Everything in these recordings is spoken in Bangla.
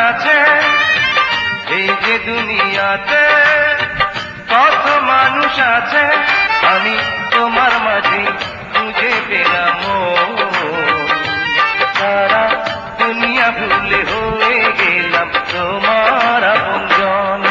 আছে, এই যে দুনিয়াতে কত মানুষ আছে, আমি তোমার মাঝে খুঁজে পেলাম মন। সারা দুনিয়া ভুলে হয়ে গেলাম তোমার আপনজন।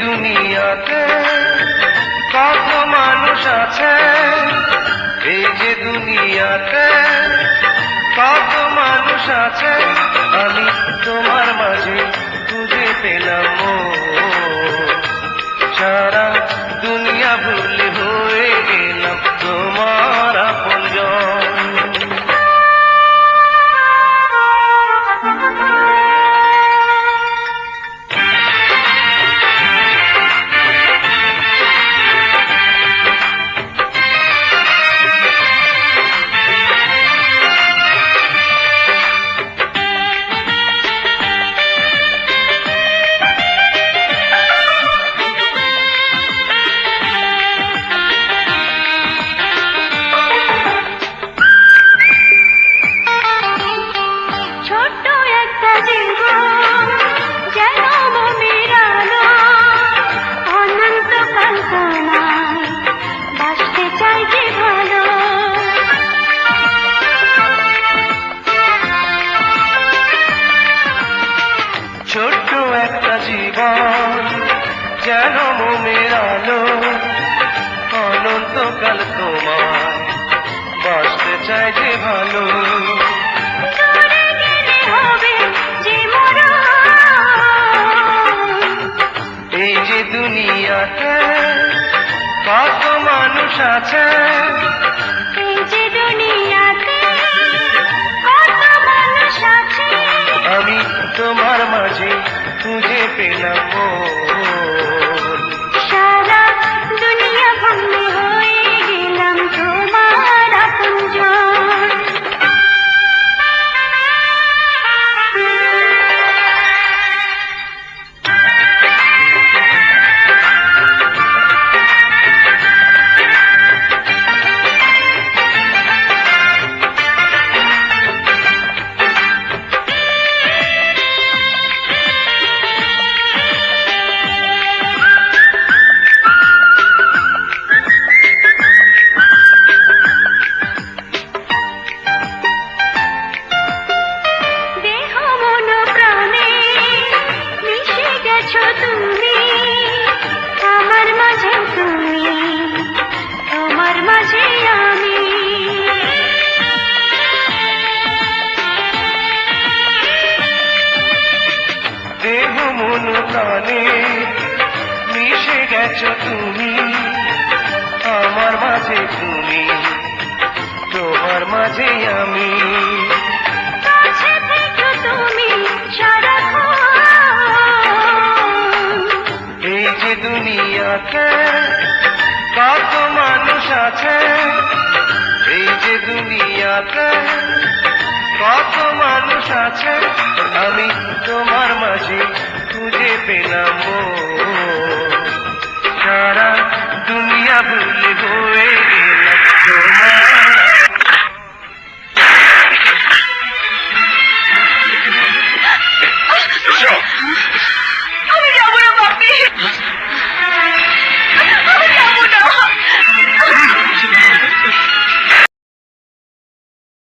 দুনিয়াতে কত মানুষ আছে, এই যে দুনিয়াতে কত মানুষ আছে, আমি তোমার মাঝে খুঁজে পেলাম মন। সারা দুনিয়া ভুলে হয়ে গেলাম তোমার আপনজন। ছোট্ট একটা জীবন যেন মনের আলো, অনন্তকাল তোমায় বাঁচতে চাই যে ভালো। এই যে দুনিয়াতে কত মানুষ আছে, এই যে দুনিয়াতে কত মানুষ আছে, আমি তোমার মাঝে খুঁজে পেলাম মন। সারা দুনিয়া ভুলে হয়ে গেলাম তোমার আপনজন। দেহ মন প্রাণে মিশে গেছো তুমি, আমার মাঝে তুমি, তোমার মাঝে আমি। এই যে দুনিয়াতে কত মানুষ আছে, এই যে দুনিয়াতে কত মানুষ আছে, আমি